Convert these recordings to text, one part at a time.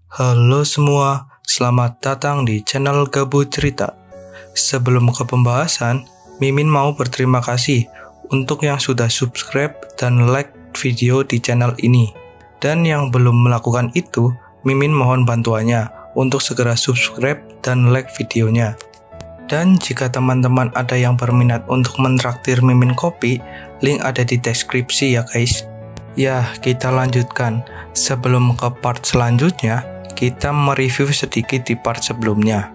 Halo semua, selamat datang di channel Gabut Cerita. Sebelum ke pembahasan, Mimin mau berterima kasih untuk yang sudah subscribe dan like video di channel ini. Dan yang belum melakukan itu, Mimin mohon bantuannya untuk segera subscribe dan like videonya. Dan jika teman-teman ada yang berminat untuk mentraktir Mimin kopi, link ada di deskripsi ya guys. Ya, kita lanjutkan. Sebelum ke part selanjutnya, kita mereview sedikit di part sebelumnya.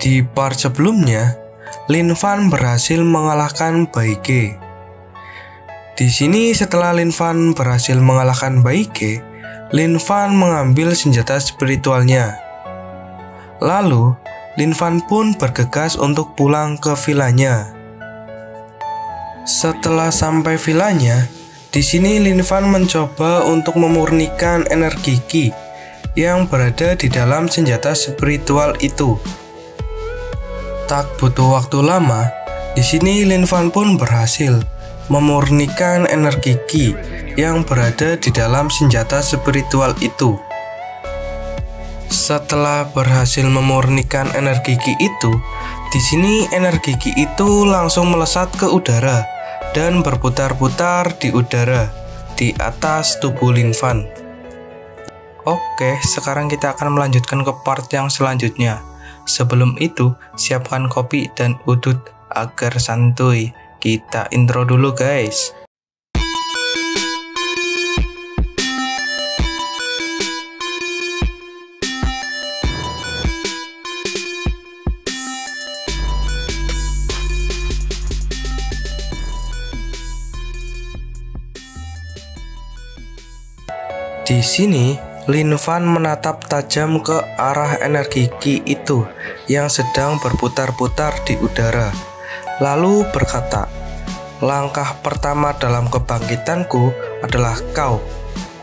Di part sebelumnya, Lin Fan berhasil mengalahkan Bai Ge. Di sini setelah Lin Fan berhasil mengalahkan Bai Ge, Lin Fan mengambil senjata spiritualnya. Lalu, Lin Fan pun bergegas untuk pulang ke vilanya. Setelah sampai vilanya, di sini Lin Fan mencoba untuk memurnikan energi Qi yang berada di dalam senjata spiritual itu. Tak butuh waktu lama, di sini Lin Fan pun berhasil memurnikan energi Qi yang berada di dalam senjata spiritual itu. Setelah berhasil memurnikan energi Qi itu, di sini energi Qi itu langsung melesat ke udara dan berputar-putar di udara di atas tubuh Lin Fan. Oke, sekarang kita akan melanjutkan ke part yang selanjutnya. Sebelum itu, siapkan kopi dan udut agar santuy. Kita intro dulu guys. Di sini, Lin Fan menatap tajam ke arah energi Qi itu yang sedang berputar-putar di udara. Lalu berkata, "Langkah pertama dalam kebangkitanku adalah kau.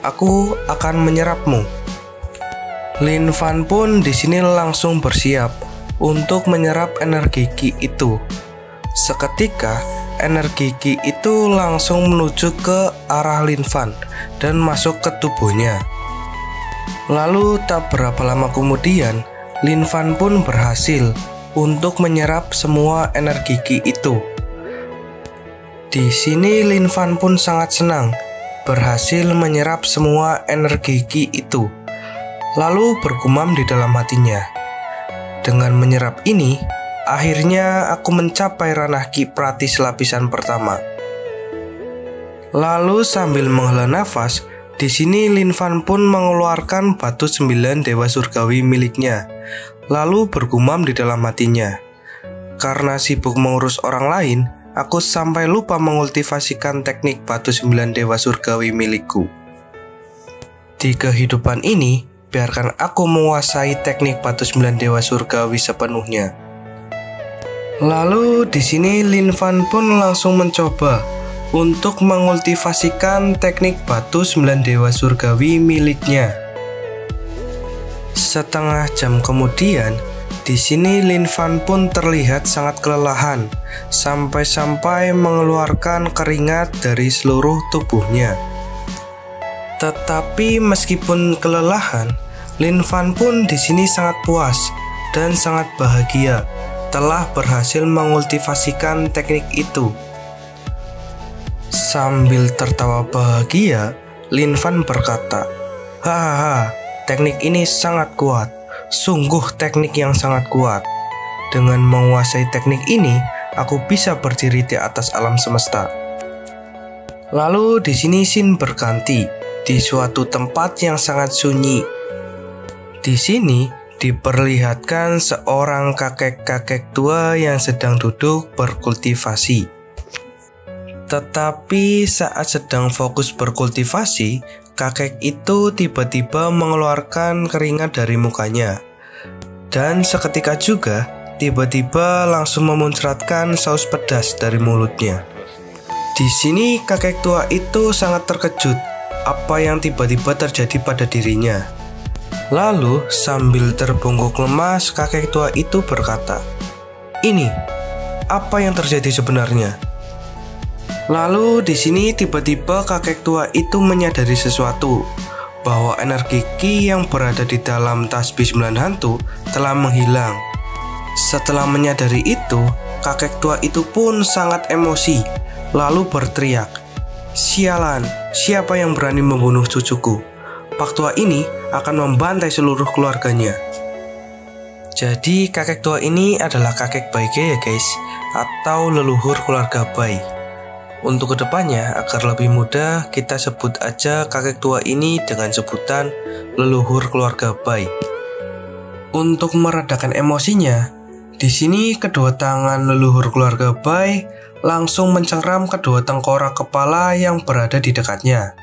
Aku akan menyerapmu." Lin Fan pun di sini langsung bersiap untuk menyerap energi Qi itu. Seketika, energi Qi itu langsung menuju ke arah Lin Fan dan masuk ke tubuhnya. Lalu tak berapa lama kemudian, Lin Fan pun berhasil untuk menyerap semua energi Qi itu. Di sini Lin Fan pun sangat senang berhasil menyerap semua energi Qi itu. Lalu bergumam di dalam hatinya, "Dengan menyerap ini, akhirnya aku mencapai ranah Qi Pratis lapisan pertama." Lalu sambil menghela nafas, di sini Lin Fan pun mengeluarkan batu 9 dewa surgawi miliknya. Lalu bergumam di dalam hatinya, "Karena sibuk mengurus orang lain, aku sampai lupa mengultivasikan teknik batu 9 dewa surgawi milikku. Di kehidupan ini, biarkan aku menguasai teknik batu 9 dewa surgawi sepenuhnya." Lalu di sini Lin Fan pun langsung mencoba untuk mengultivasikan teknik batu 9 dewa surgawi miliknya. Setengah jam kemudian, di sini Lin Fan pun terlihat sangat kelelahan, sampai-sampai mengeluarkan keringat dari seluruh tubuhnya. Tetapi meskipun kelelahan, Lin Fan pun di sini sangat puas dan sangat bahagia telah berhasil mengultivasikan teknik itu. Sambil tertawa bahagia, Lin Fan berkata, "Hahaha, teknik ini sangat kuat. Sungguh teknik yang sangat kuat. Dengan menguasai teknik ini, aku bisa berdiri di atas alam semesta." Lalu di sini scene berganti di suatu tempat yang sangat sunyi. Di sini diperlihatkan seorang kakek-kakek tua yang sedang duduk berkultivasi. Tetapi saat sedang fokus berkultivasi, kakek itu tiba-tiba mengeluarkan keringat dari mukanya. Dan seketika juga, tiba-tiba langsung memuncratkan saus pedas dari mulutnya. Di sini kakek tua itu sangat terkejut apa yang tiba-tiba terjadi pada dirinya. Lalu sambil terbungkuk lemas, kakek tua itu berkata, "Ini, apa yang terjadi sebenarnya?" Lalu di sini tiba-tiba kakek tua itu menyadari sesuatu bahwa energi Ki yang berada di dalam tasbih 9 hantu telah menghilang. Setelah menyadari itu, kakek tua itu pun sangat emosi, lalu berteriak, "Sialan, siapa yang berani membunuh cucuku? Pak tua ini akan membantai seluruh keluarganya." Jadi kakek tua ini adalah kakek Baige ya guys, atau leluhur keluarga Bai. Untuk kedepannya, agar lebih mudah, kita sebut aja kakek tua ini dengan sebutan leluhur keluarga Bai. Untuk meredakan emosinya, di sini kedua tangan leluhur keluarga Bai langsung mencengkram kedua tengkorak kepala yang berada di dekatnya.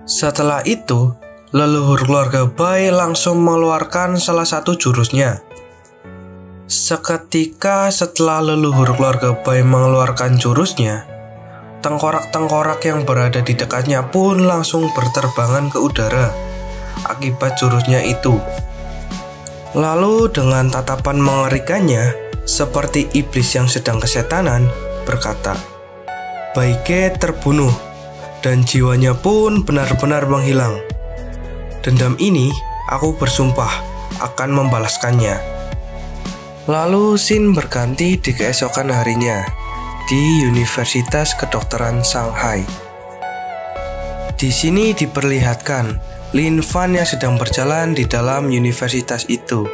Setelah itu, leluhur keluarga Bai langsung mengeluarkan salah satu jurusnya. Seketika setelah leluhur keluarga Bai mengeluarkan jurusnya, tengkorak-tengkorak yang berada di dekatnya pun langsung berterbangan ke udara akibat jurusnya itu. Lalu dengan tatapan mengerikannya, seperti iblis yang sedang kesetanan, berkata, "Baige terbunuh, dan jiwanya pun benar-benar menghilang. Dendam ini aku bersumpah akan membalaskannya." Lalu scene berganti di keesokan harinya di Universitas Kedokteran Shanghai. Di sini diperlihatkan Lin Fan yang sedang berjalan di dalam universitas itu.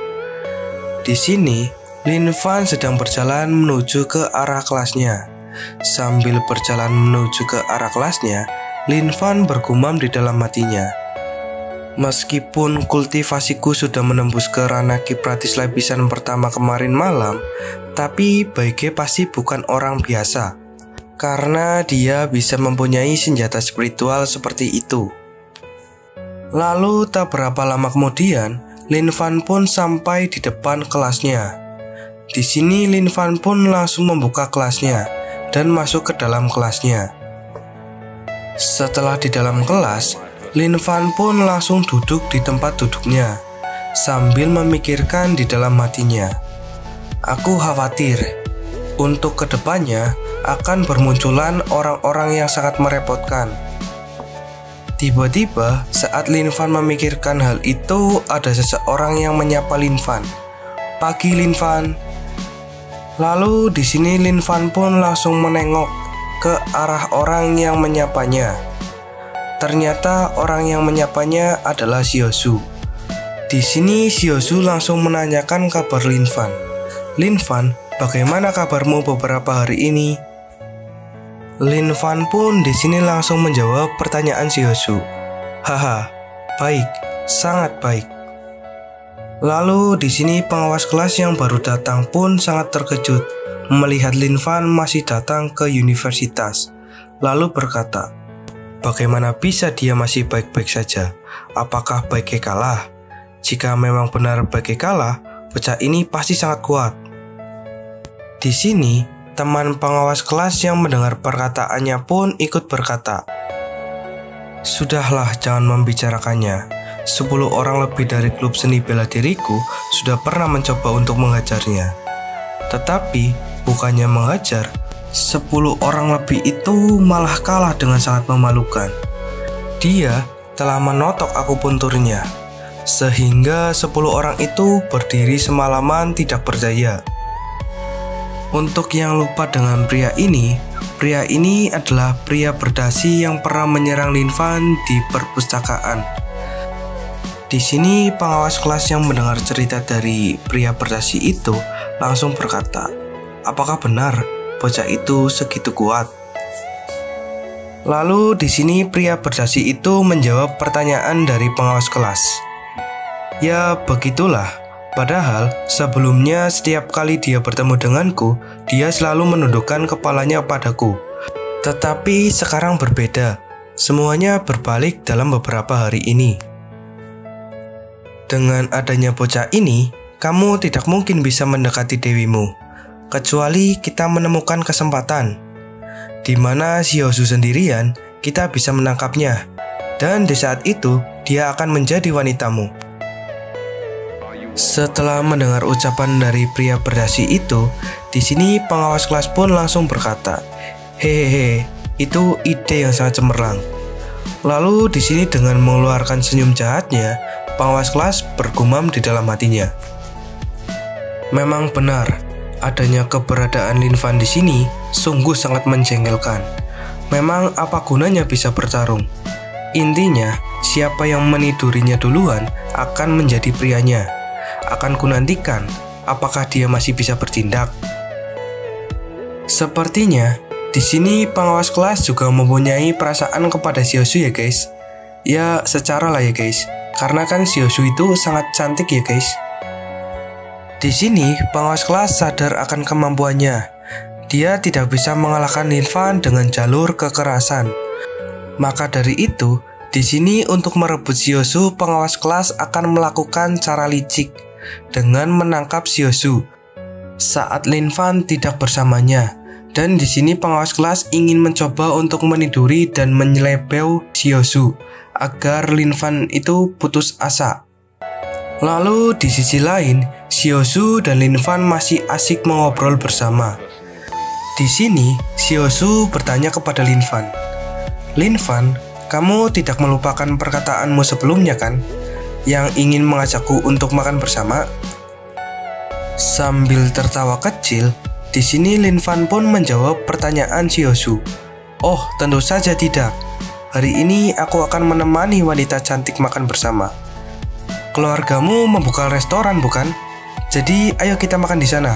Di sini, Lin Fan sedang berjalan menuju ke arah kelasnya. Sambil berjalan menuju ke arah kelasnya, Lin Fan bergumam di dalam hatinya, "Meskipun kultivasiku sudah menembus ke ranah kipratis lapisan pertama kemarin malam, tapi Baige pasti bukan orang biasa, karena dia bisa mempunyai senjata spiritual seperti itu." Lalu tak berapa lama kemudian, Lin Fan pun sampai di depan kelasnya. Di sini Lin Fan pun langsung membuka kelasnya dan masuk ke dalam kelasnya. Setelah di dalam kelas, Lin Fan pun langsung duduk di tempat duduknya sambil memikirkan di dalam hatinya, "Aku khawatir untuk kedepannya akan bermunculan orang-orang yang sangat merepotkan." Tiba-tiba saat Lin Fan memikirkan hal itu, ada seseorang yang menyapa Lin Fan, "Pagi Lin Fan." Lalu di sini Lin Fan pun langsung menengok ke arah orang yang menyapanya. Ternyata orang yang menyapanya adalah Xiaozu. Di sini Xiaozu langsung menanyakan kabar Lin Fan. "Lin Fan, bagaimana kabarmu beberapa hari ini?" Lin Fan pun di sini langsung menjawab pertanyaan Xiaozu. "Haha, baik, sangat baik." Lalu di sini pengawas kelas yang baru datang pun sangat terkejut melihat Lin Fan masih datang ke universitas. Lalu berkata, "Bagaimana bisa dia masih baik-baik saja? Apakah Baige kalah? Jika memang benar Baige kalah, bocah ini pasti sangat kuat." Di sini, teman pengawas kelas yang mendengar perkataannya pun ikut berkata, "Sudahlah, jangan membicarakannya. 10 orang lebih dari klub seni bela diriku sudah pernah mencoba untuk menghajarnya. Tetapi, bukannya menghajar, 10 orang lebih itu malah kalah dengan sangat memalukan. Dia telah menotok akupunturnya, sehingga 10 orang itu berdiri semalaman tidak berdaya." Untuk yang lupa dengan pria ini adalah pria berdasi yang pernah menyerang Lin Fan di perpustakaan. Di sini pengawas kelas yang mendengar cerita dari pria berdasi itu langsung berkata, "Apakah benar bocah itu segitu kuat?" Lalu di sini pria berdasi itu menjawab pertanyaan dari pengawas kelas. "Ya begitulah. Padahal sebelumnya setiap kali dia bertemu denganku, dia selalu menundukkan kepalanya padaku. Tetapi sekarang berbeda. Semuanya berbalik dalam beberapa hari ini. Dengan adanya bocah ini, kamu tidak mungkin bisa mendekati dewimu, kecuali kita menemukan kesempatan, di mana Xiaozu sendirian, kita bisa menangkapnya, dan di saat itu dia akan menjadi wanitamu." Setelah mendengar ucapan dari pria berdasi itu, di sini pengawas kelas pun langsung berkata, "Hehehe, itu ide yang sangat cemerlang. Lalu di sini dengan mengeluarkan senyum jahatnya, pengawas kelas bergumam di dalam hatinya. Memang benar, adanya keberadaan Lin Fan di sini sungguh sangat menjengkelkan. Memang apa gunanya bisa bertarung? Intinya, siapa yang menidurinya duluan akan menjadi prianya. Akan kunantikan apakah dia masih bisa bertindak. Sepertinya di sini pengawas kelas juga mempunyai perasaan kepada Xiaosu ya guys. Ya secara lah ya guys, karena kan Xiaosu itu sangat cantik ya guys. Di sini pengawas kelas sadar akan kemampuannya. Dia tidak bisa mengalahkan Lin Fan dengan jalur kekerasan. Maka dari itu, di sini untuk merebut Xiaosu, pengawas kelas akan melakukan cara licik dengan menangkap Xiaosu saat Lin Fan tidak bersamanya. Dan di sini pengawas kelas ingin mencoba untuk meniduri dan menyelebeu Xiaosu agar Lin Fan itu putus asa. Lalu di sisi lain, Xiaosu dan Lin Fan masih asik mengobrol bersama. Di sini, Xiaosu bertanya kepada Lin Fan, "Lin Fan, kamu tidak melupakan perkataanmu sebelumnya kan? Yang ingin mengajakku untuk makan bersama?" Sambil tertawa kecil, di sini Lin Fan pun menjawab pertanyaan Xiaosu. "Oh, tentu saja tidak. Hari ini aku akan menemani wanita cantik makan bersama. Keluargamu membuka restoran bukan? Jadi ayo kita makan di sana."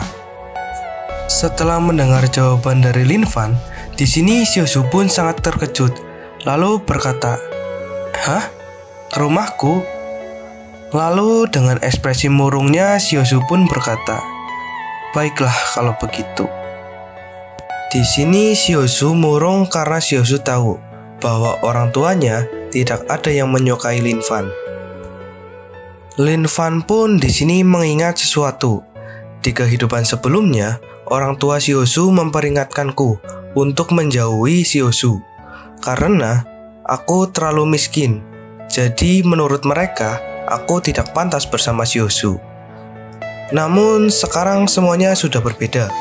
Setelah mendengar jawaban dari Lin Fan, di sini Xiaosu pun sangat terkejut, lalu berkata, "Hah? Ke rumahku?" Lalu dengan ekspresi murungnya Xiaosu pun berkata, "Baiklah kalau begitu." Di sini Xiaosu murung karena Xiaosu tahu bahwa orang tuanya tidak ada yang menyukai Lin Fan. Lin Fan pun di sini mengingat sesuatu. Di kehidupan sebelumnya, orang tua Xiaosu memperingatkanku untuk menjauhi Xiaosu karena aku terlalu miskin. Jadi menurut mereka, aku tidak pantas bersama Xiaosu. Namun sekarang semuanya sudah berbeda.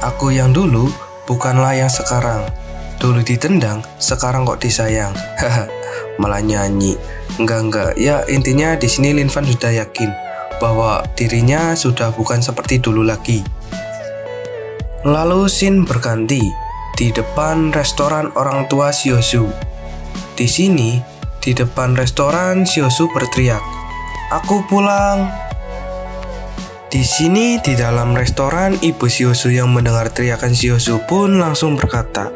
Aku yang dulu bukanlah yang sekarang. Dulu ditendang, sekarang kok disayang. Haha, malah nyanyi. Enggak. Ya intinya di sini Lin Fan sudah yakin bahwa dirinya sudah bukan seperti dulu lagi. Lalu scene berganti di depan restoran orang tua Xiaosu. Di sini, di depan restoran Xiaosu berteriak, "Aku pulang." Di sini di dalam restoran, ibu Xiaosu yang mendengar teriakan Xiaosu pun langsung berkata,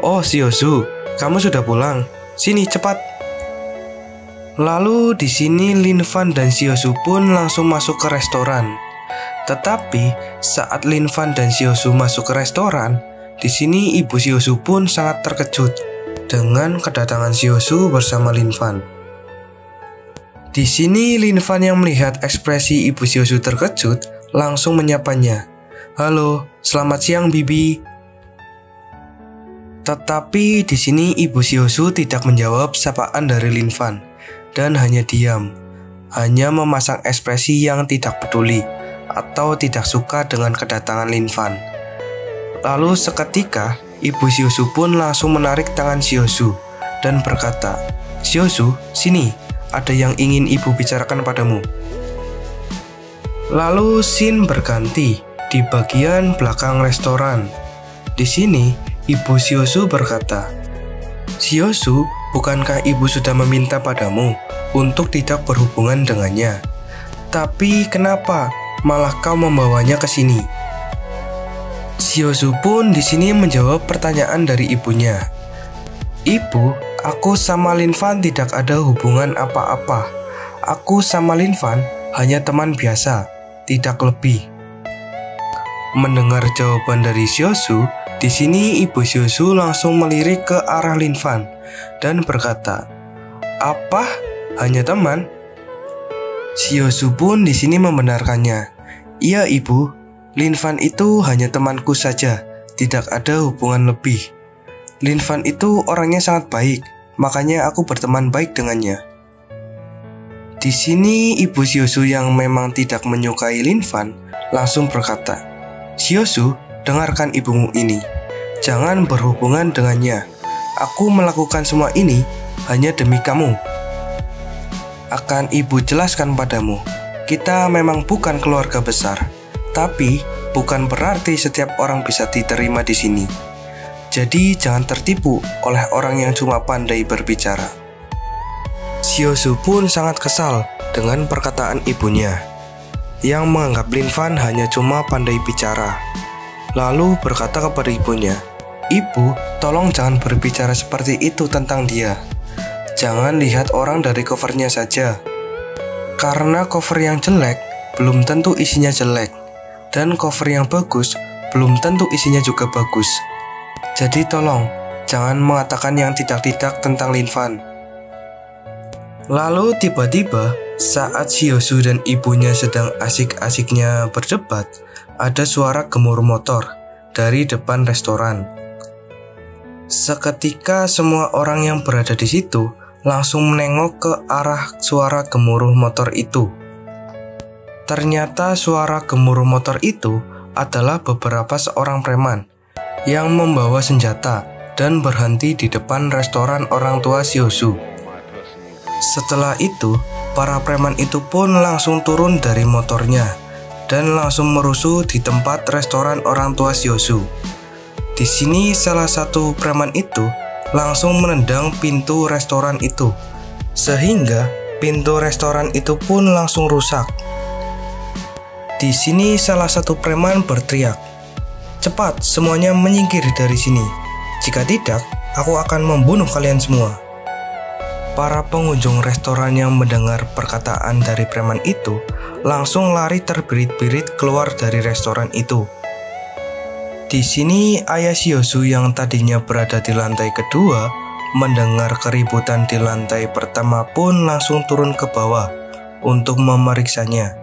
"Oh Xiaosu, kamu sudah pulang. Sini cepat." Lalu di sini Lin Fan dan Xiaosu pun langsung masuk ke restoran. Tetapi saat Lin Fan dan Xiaosu masuk ke restoran, di sini ibu Xiaosu pun sangat terkejut dengan kedatangan Xiaosu bersama Lin Fan. Di sini Lin Fan yang melihat ekspresi ibu Xiaosu terkejut langsung menyapanya, "Halo, selamat siang Bibi." Tetapi di sini ibu Xiaosu tidak menjawab sapaan dari Lin Fan dan hanya diam, hanya memasang ekspresi yang tidak peduli atau tidak suka dengan kedatangan Lin Fan. Lalu seketika ibu Xiaosu pun langsung menarik tangan Xiaosu dan berkata, "Xiaosu, sini. Ada yang ingin ibu bicarakan padamu." Lalu scene berganti di bagian belakang restoran. Di sini ibu Xiaosu berkata, "Xiaosu, bukankah ibu sudah meminta padamu untuk tidak berhubungan dengannya? Tapi kenapa malah kau membawanya ke sini?" Xiaosu pun di sini menjawab pertanyaan dari ibunya. "Ibu, aku sama Lin Fan tidak ada hubungan apa-apa. Aku sama Lin Fan hanya teman biasa, tidak lebih." Mendengar jawaban dari Xiaosu, di sini ibu Xiaosu langsung melirik ke arah Lin Fan dan berkata, "Apa? Hanya teman?" Xiaosu pun di sini membenarkannya. "Iya ibu, Lin Fan itu hanya temanku saja, tidak ada hubungan lebih. Lin Fan itu orangnya sangat baik, makanya aku berteman baik dengannya." Di sini ibu Xiaosu yang memang tidak menyukai Lin Fan langsung berkata, "Xiaosu, dengarkan ibumu ini. Jangan berhubungan dengannya. Aku melakukan semua ini hanya demi kamu. Akan ibu jelaskan padamu, kita memang bukan keluarga besar, tapi bukan berarti setiap orang bisa diterima di sini. Jadi jangan tertipu oleh orang yang cuma pandai berbicara. Siosu pun sangat kesal dengan perkataan ibunya, yang menganggap Lin Fan hanya cuma pandai bicara. Lalu berkata kepada ibunya, "Ibu, tolong jangan berbicara seperti itu tentang dia. Jangan lihat orang dari covernya saja. Karena cover yang jelek belum tentu isinya jelek, dan cover yang bagus belum tentu isinya juga bagus. Jadi tolong, jangan mengatakan yang tidak-tidak tentang Lin Fan." Lalu tiba-tiba saat Siosu dan ibunya sedang asik-asiknya berdebat, ada suara gemuruh motor dari depan restoran. Seketika semua orang yang berada di situ langsung menengok ke arah suara gemuruh motor itu. Ternyata suara gemuruh motor itu adalah beberapa seorang preman yang membawa senjata dan berhenti di depan restoran orang tua Siosu. Setelah itu, para preman itu pun langsung turun dari motornya dan langsung merusuh di tempat restoran orang tua Siosu. Di sini salah satu preman itu langsung menendang pintu restoran itu, sehingga pintu restoran itu pun langsung rusak. Di sini salah satu preman berteriak, "Cepat semuanya menyingkir dari sini. Jika tidak, aku akan membunuh kalian semua." Para pengunjung restoran yang mendengar perkataan dari preman itu langsung lari terbirit-birit keluar dari restoran itu. Di sini ayah Siosu yang tadinya berada di lantai kedua mendengar keributan di lantai pertama pun langsung turun ke bawah untuk memeriksanya.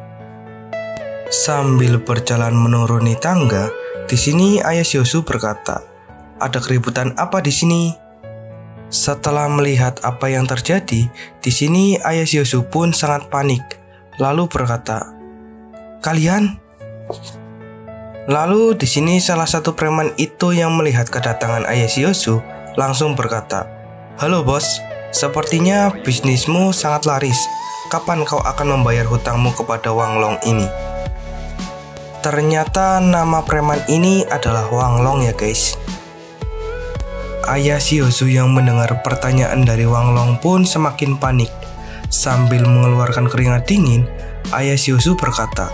Sambil berjalan menuruni tangga, di sini ayah Siosu berkata, "Ada keributan apa di sini?" Setelah melihat apa yang terjadi, di sini ayah Siosu pun sangat panik, lalu berkata, "Kalian?" Lalu di sini salah satu preman itu yang melihat kedatangan ayah Siosu langsung berkata, "Halo bos, sepertinya bisnismu sangat laris. Kapan kau akan membayar hutangmu kepada Wang Long ini?" Ternyata nama preman ini adalah Wang Long ya guys. Ayah Siosu yang mendengar pertanyaan dari Wang Long pun semakin panik. Sambil mengeluarkan keringat dingin, ayah Siosu berkata,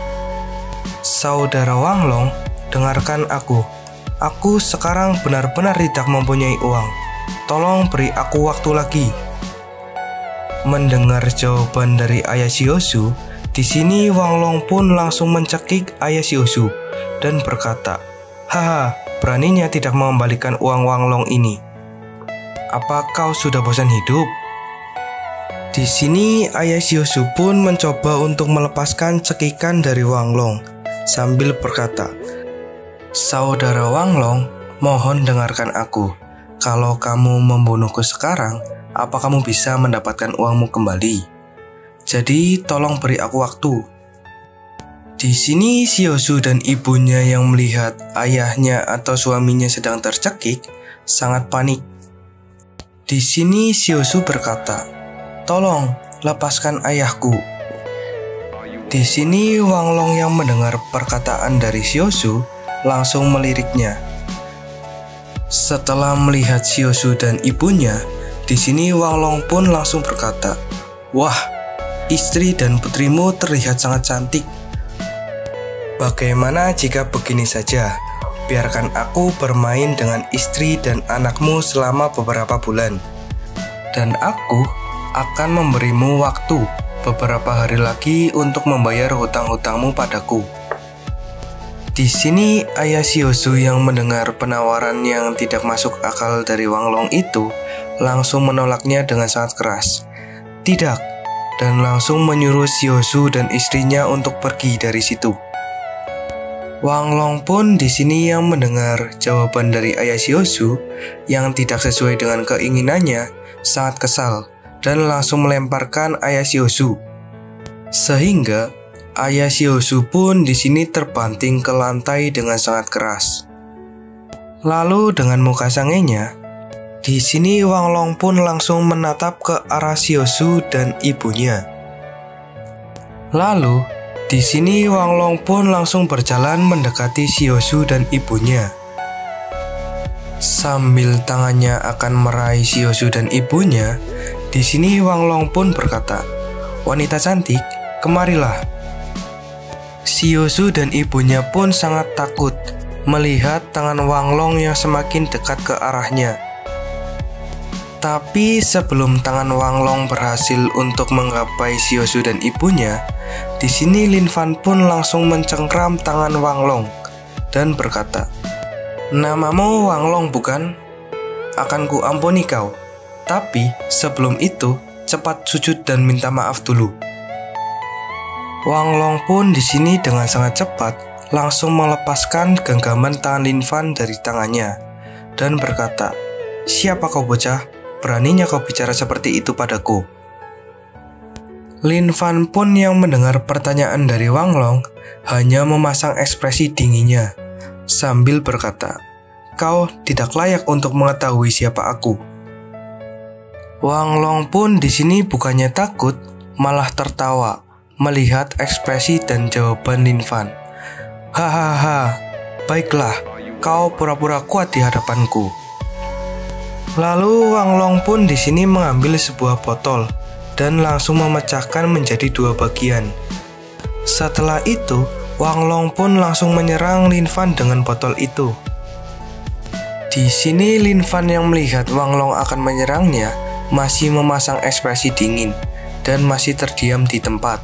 "Saudara Wang Long, dengarkan aku. Aku sekarang benar-benar tidak mempunyai uang. Tolong beri aku waktu lagi." Mendengar jawaban dari ayah Siosu, di sini Wang Long pun langsung mencekik ayah Siosu dan berkata, "Haha, beraninya tidak mengembalikan uang Wang Long ini. Apa kau sudah bosan hidup?" Di sini ayah Siosu pun mencoba untuk melepaskan cekikan dari Wang Long sambil berkata, "Saudara Wang Long, mohon dengarkan aku. Kalau kamu membunuhku sekarang, apa kamu bisa mendapatkan uangmu kembali? Jadi tolong beri aku waktu." Di sini Siosu dan ibunya yang melihat ayahnya atau suaminya sedang tercekik sangat panik. Di sini Siosu berkata, "Tolong lepaskan ayahku." Di sini Wang Long yang mendengar perkataan dari Siosu langsung meliriknya. Setelah melihat Siosu dan ibunya, di sini Wang Long pun langsung berkata, "Wah, istri dan putrimu terlihat sangat cantik. Bagaimana jika begini saja? Biarkan aku bermain dengan istri dan anakmu selama beberapa bulan, dan aku akan memberimu waktu beberapa hari lagi untuk membayar hutang-hutangmu padaku." Di sini ayah Siosu yang mendengar penawaran yang tidak masuk akal dari Wang Long itu langsung menolaknya dengan sangat keras. "Tidak," dan langsung menyuruh Siosu dan istrinya untuk pergi dari situ. Wang Long pun di sini yang mendengar jawaban dari ayah Siosu yang tidak sesuai dengan keinginannya sangat kesal dan langsung melemparkan ayah Siosu. Sehingga ayah Siosu pun di sini terbanting ke lantai dengan sangat keras. Lalu dengan muka sangenya, Di sini Wang Long pun langsung menatap ke arah Xiaozu dan ibunya. Lalu, di sini Wang Long pun langsung berjalan mendekati Xiaozu dan ibunya. Sambil tangannya akan meraih Xiaozu dan ibunya, di sini Wang Long pun berkata, "Wanita cantik, kemarilah." Xiaozu dan ibunya pun sangat takut melihat tangan Wang Long yang semakin dekat ke arahnya. Tapi sebelum tangan Wang Long berhasil untuk menggapai Xiaozu dan ibunya, di sini Lin Fan pun langsung mencengkram tangan Wang Long dan berkata, "Namamu Wang Long bukan? Akan ku ampuni kau. Tapi sebelum itu, cepat sujud dan minta maaf dulu." Wang Long pun di sini dengan sangat cepat langsung melepaskan genggaman tangan Lin Fan dari tangannya dan berkata, "Siapa kau bocah? Beraninya kau bicara seperti itu padaku?" Lin Fan pun yang mendengar pertanyaan dari Wang Long hanya memasang ekspresi dinginnya sambil berkata, "Kau tidak layak untuk mengetahui siapa aku." Wang Long pun di sini bukannya takut, malah tertawa melihat ekspresi dan jawaban Lin Fan. "Hahaha, baiklah, kau pura-pura kuat di hadapanku." Lalu Wang Long pun di sini mengambil sebuah botol dan langsung memecahkan menjadi 2 bagian. Setelah itu, Wang Long pun langsung menyerang Lin Fan dengan botol itu. Di sini Lin Fan yang melihat Wang Long akan menyerangnya masih memasang ekspresi dingin dan masih terdiam di tempat.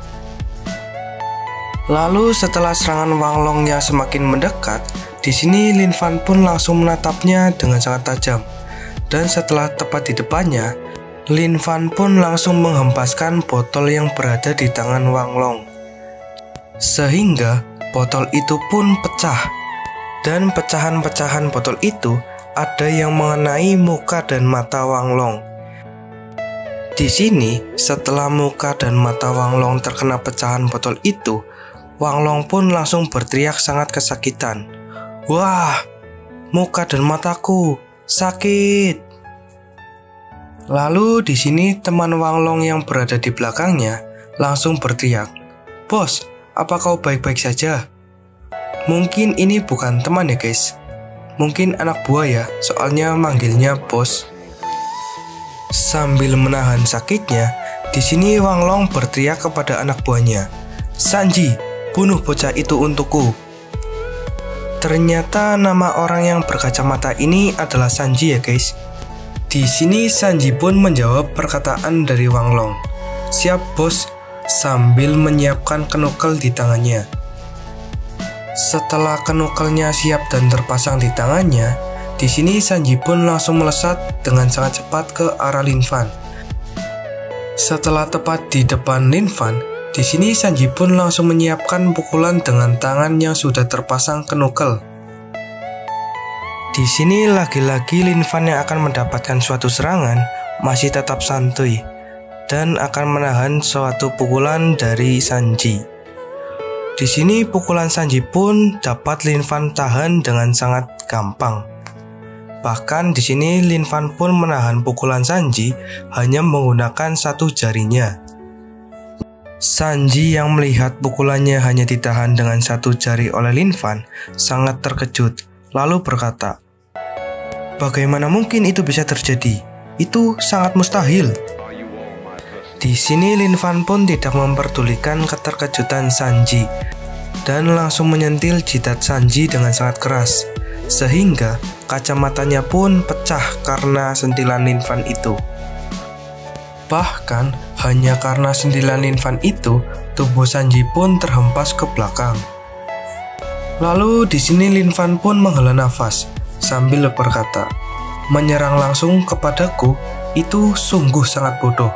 Lalu setelah serangan Wang Long-nya semakin mendekat, di sini Lin Fan pun langsung menatapnya dengan sangat tajam. Dan setelah tepat di depannya, Lin Fan pun langsung menghempaskan botol yang berada di tangan Wang Long. Sehingga botol itu pun pecah. Dan pecahan-pecahan botol itu ada yang mengenai muka dan mata Wang Long. Di sini, setelah muka dan mata Wang Long terkena pecahan botol itu, Wang Long pun langsung berteriak sangat kesakitan. "Wah, muka dan mataku sakit!" Lalu di sini teman Wang Long yang berada di belakangnya langsung berteriak, "Bos, apa kau baik-baik saja?" Mungkin ini bukan teman ya guys, mungkin anak buah ya, soalnya manggilnya bos. Sambil menahan sakitnya, di sini Wang Long berteriak kepada anak buahnya, "Sanji, bunuh bocah itu untukku." Ternyata nama orang yang berkacamata ini adalah Sanji ya guys. Di sini Sanji pun menjawab perkataan dari Wang Long. "Siap bos," sambil menyiapkan knuckle di tangannya. Setelah knuckle-nya siap dan terpasang di tangannya, di sini Sanji pun langsung melesat dengan sangat cepat ke arah Lin Fan. Setelah tepat di depan Lin Fan, di sini Sanji pun langsung menyiapkan pukulan dengan tangan yang sudah terpasang knuckle. Di sini lagi-lagi Lin Fan yang akan mendapatkan suatu serangan masih tetap santuy dan akan menahan suatu pukulan dari Sanji. Di sini pukulan Sanji pun dapat Lin Fan tahan dengan sangat gampang. Bahkan di sini Lin Fan pun menahan pukulan Sanji hanya menggunakan 1 jarinya. Sanji yang melihat pukulannya hanya ditahan dengan 1 jari oleh Lin Fan sangat terkejut, lalu berkata, "Bagaimana mungkin itu bisa terjadi? Itu sangat mustahil." Di sini Lin Fan pun tidak memperdulikan keterkejutan Sanji dan langsung menyentil jidat Sanji dengan sangat keras, sehingga kacamatanya pun pecah karena sentilan Lin Fan itu. Bahkan hanya karena sentilan Lin Fan itu, tubuh Sanji pun terhempas ke belakang. Lalu di sini Lin Fan pun menghela nafas sambil berkata, "Menyerang langsung kepadaku itu sungguh sangat bodoh."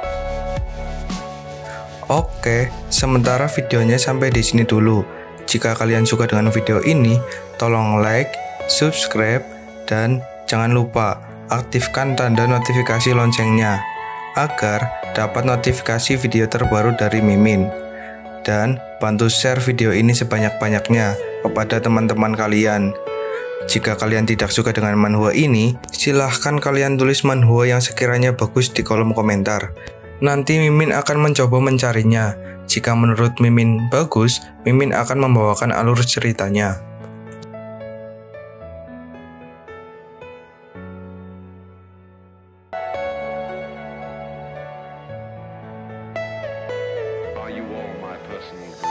Oke, sementara videonya sampai di sini dulu. Jika kalian suka dengan video ini, tolong like, subscribe, dan jangan lupa aktifkan tanda notifikasi loncengnya agar dapat notifikasi video terbaru dari Mimin. Dan bantu share video ini sebanyak-banyaknya kepada teman-teman kalian. Jika kalian tidak suka dengan manhwa ini, silahkan kalian tulis manhwa yang sekiranya bagus di kolom komentar. Nanti Mimin akan mencoba mencarinya. Jika menurut Mimin bagus, Mimin akan membawakan alur ceritanya. Are you all my personal